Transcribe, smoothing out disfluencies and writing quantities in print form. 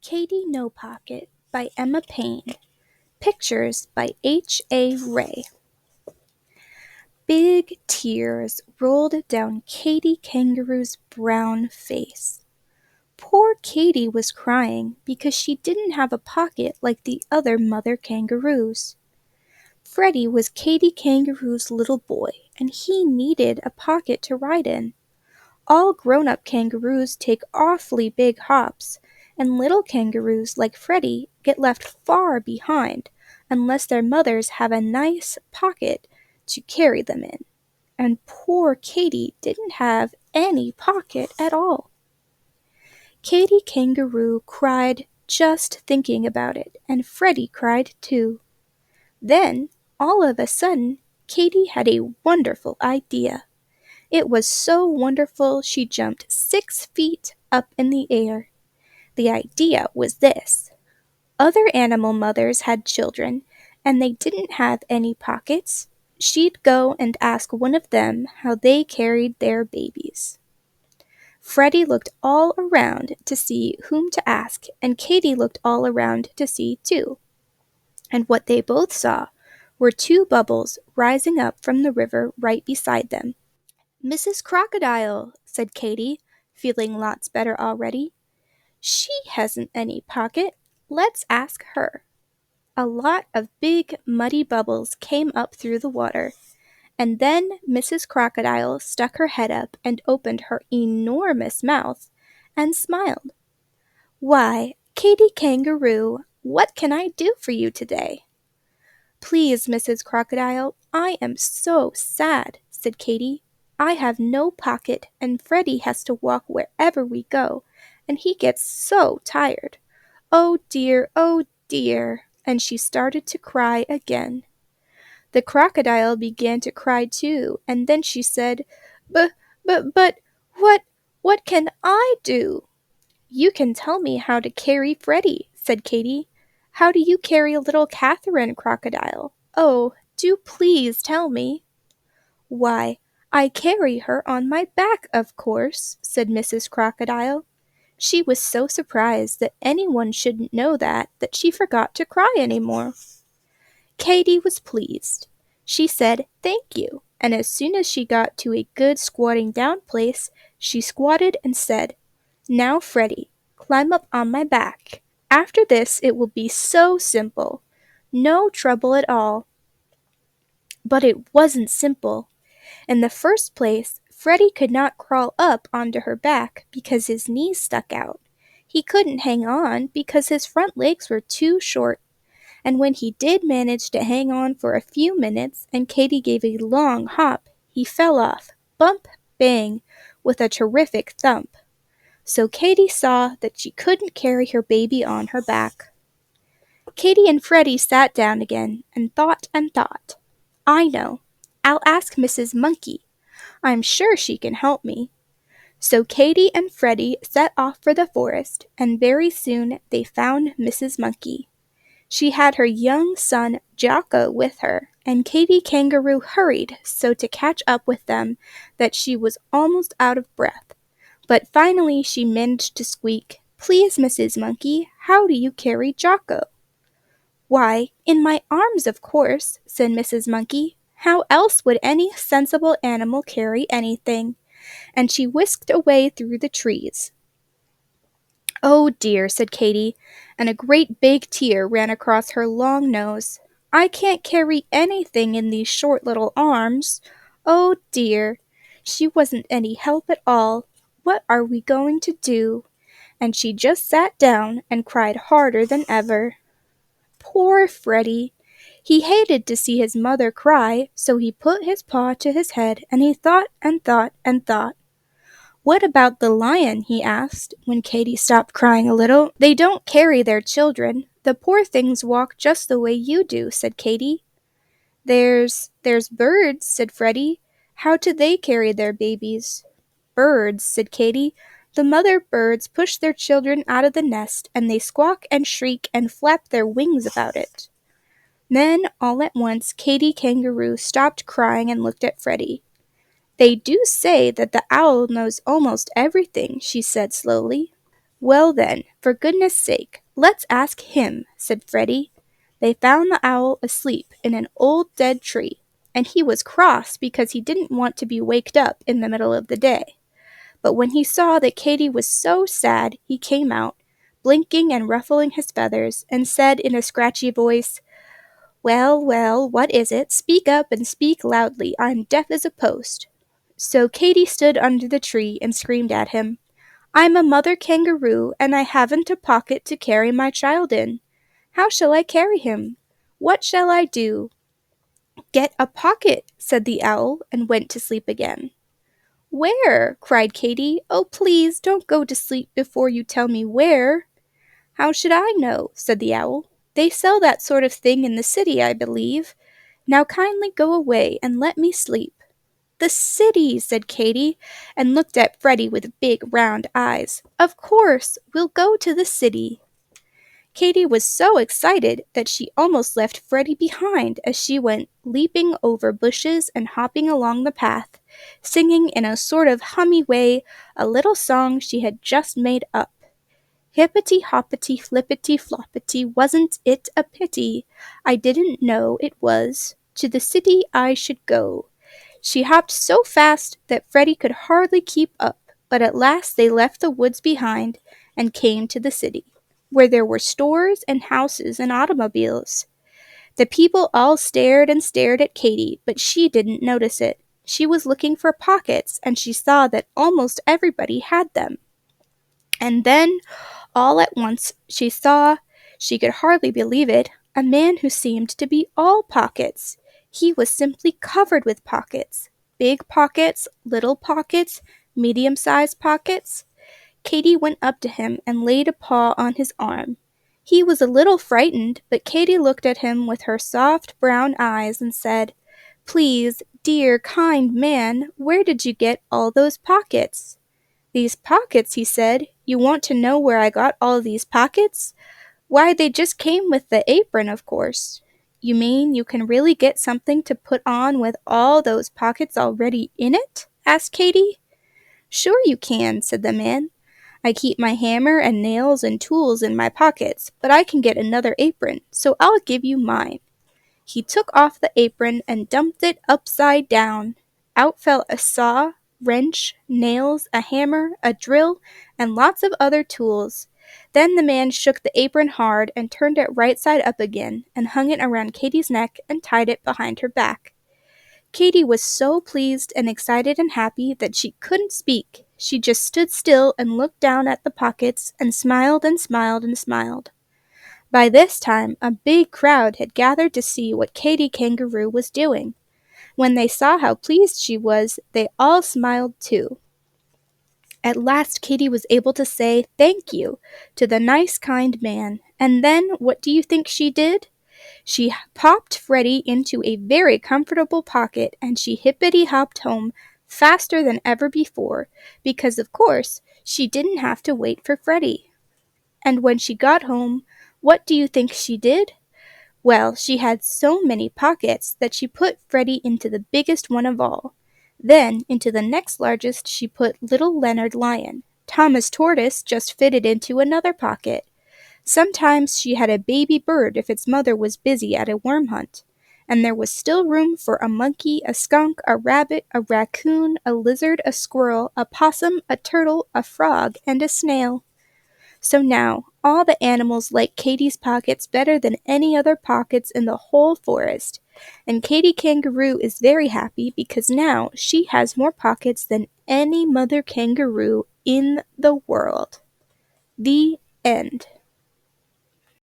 Katy No-Pocket by Emma Payne. Pictures by H.A. Ray. Big tears rolled down Katy Kangaroo's brown face. Poor Katy was crying because she didn't have a pocket like the other mother kangaroos. Freddie was Katy Kangaroo's little boy, and he needed a pocket to ride in. All grown-up kangaroos take awfully big hops, and little kangaroos like Freddie get left far behind unless their mothers have a nice pocket to carry them in. And poor Katy didn't have any pocket at all. Katy Kangaroo cried just thinking about it, and Freddie cried too. Then, all of a sudden, Katy had a wonderful idea. It was so wonderful she jumped 6 feet up in the air. The idea was this. Other animal mothers had children, and they didn't have any pockets. She'd go and ask one of them how they carried their babies. Freddie looked all around to see whom to ask, and Katy looked all around to see too. And what they both saw were 2 bubbles rising up from the river right beside them. "Mrs. Crocodile," said Katy, feeling lots better already. "She hasn't any pocket. Let's ask her." A lot of big, muddy bubbles came up through the water, and then Mrs. Crocodile stuck her head up and opened her enormous mouth and smiled. "Why, Katy Kangaroo, what can I do for you today?" "Please, Mrs. Crocodile, I am so sad," said Katy. "I have no pocket, and Freddie has to walk wherever we go, and he gets so tired. Oh dear, oh dear!" And she started to cry again. The crocodile began to cry too, and then she said, but, what can I do?" "You can tell me how to carry Freddie," said Katy. "How do you carry little Catherine, Crocodile? Oh, do please tell me." "Why, I carry her on my back, of course," said Mrs. Crocodile. She was so surprised that anyone shouldn't know that she forgot to cry any more. Katy was pleased. She said, "Thank you," and as soon as she got to a good squatting down place, she squatted and said, "Now, Freddie, climb up on my back. After this it will be so simple. No trouble at all." But it wasn't simple. In the first place, Freddie could not crawl up onto her back because his knees stuck out. He couldn't hang on because his front legs were too short. And when he did manage to hang on for a few minutes and Katy gave a long hop, he fell off, bump, bang, with a terrific thump. So Katy saw that she couldn't carry her baby on her back. Katy and Freddie sat down again and thought and thought. "I know. I'll ask Mrs. Monkey. I'm sure she can help me." So Katy and Freddie set off for the forest, and very soon they found Mrs. Monkey. She had her young son Jocko with her, and Katy Kangaroo hurried so to catch up with them that she was almost out of breath. But finally she managed to squeak, "Please, Mrs. Monkey, how do you carry Jocko?" "Why, in my arms, of course," said Mrs. Monkey. "How else would any sensible animal carry anything?" And she whisked away through the trees. "Oh dear," said Katy, and a great big tear ran across her long nose. "I can't carry anything in these short little arms. Oh dear, she wasn't any help at all. What are we going to do?" And she just sat down and cried harder than ever. Poor Freddie! He hated to see his mother cry, so he put his paw to his head and he thought and thought and thought. "What about the lion?" he asked, when Katy stopped crying a little. "They don't carry their children. The poor things walk just the way you do," said Katy. There's birds," said Freddie. "How do they carry their babies?" "Birds," said Katy. "The mother birds push their children out of the nest, and they squawk and shriek and flap their wings about it." Then, all at once, Katy Kangaroo stopped crying and looked at Freddie. "They do say that the owl knows almost everything," she said slowly. Well then, for goodness sake, let's ask him, said Freddie. They found the owl asleep in an old dead tree, and he was cross because he didn't want to be waked up in the middle of the day. But when he saw that Katy was so sad, he came out, blinking and ruffling his feathers, and said in a scratchy voice, "Well, well, what is it? Speak up and speak loudly. I'm deaf as a post." So Katy stood under the tree and screamed at him, "I'm a mother kangaroo, and I haven't a pocket to carry my child in. How shall I carry him? What shall I do?" "Get a pocket," said the owl, and went to sleep again. "Where?" cried Katy. "Oh, please don't go to sleep before you tell me where." "How should I know?" said the owl. "They sell that sort of thing in the city, I believe. Now kindly go away and let me sleep." "The city," said Katy, and looked at Freddie with big round eyes. "Of course, we'll go to the city." Katy was so excited that she almost left Freddie behind as she went leaping over bushes and hopping along the path, singing in a sort of hummy way a little song she had just made up. "Hippity hoppity flippity floppity, wasn't it a pity? I didn't know it was. To the city I should go." She hopped so fast that Freddie could hardly keep up, but at last they left the woods behind and came to the city, where there were stores and houses and automobiles. The people all stared and stared at Katy, but she didn't notice it. She was looking for pockets, and she saw that almost everybody had them. And then, all at once, she saw, she could hardly believe it, a man who seemed to be all pockets. He was simply covered with pockets. Big pockets, little pockets, medium-sized pockets. Katy went up to him and laid a paw on his arm. He was a little frightened, but Katy looked at him with her soft brown eyes and said, "Please, dear, kind man, where did you get all those pockets?" "These pockets," he said. "You want to know where I got all these pockets? Why, they just came with the apron, of course." "You mean you can really get something to put on with all those pockets already in it?" asked Katy. "Sure you can," said the man. "I keep my hammer and nails and tools in my pockets, but I can get another apron, so I'll give you mine." He took off the apron and dumped it upside down. Out fell a saw, wrench, nails, a hammer, a drill, and lots of other tools. Then the man shook the apron hard and turned it right side up again and hung it around Katy's neck and tied it behind her back. Katy was so pleased and excited and happy that she couldn't speak. She just stood still and looked down at the pockets and smiled and smiled and smiled. By this time, a big crowd had gathered to see what Katy Kangaroo was doing. When they saw how pleased she was, they all smiled too. At last Katy was able to say "thank you" to the nice kind man, and then what do you think she did? She popped Freddie into a very comfortable pocket, and she hippity-hopped home faster than ever before, because of course she didn't have to wait for Freddie. And when she got home, what do you think she did? Well, she had so many pockets that she put Freddie into the biggest one of all. Then, into the next largest, she put little Leonard Lion. Thomas Tortoise just fitted into another pocket. Sometimes she had a baby bird if its mother was busy at a worm hunt. And there was still room for a monkey, a skunk, a rabbit, a raccoon, a lizard, a squirrel, a possum, a turtle, a frog, and a snail. So now, all the animals like Katy's pockets better than any other pockets in the whole forest. And Katy Kangaroo is very happy because now she has more pockets than any mother kangaroo in the world. The end.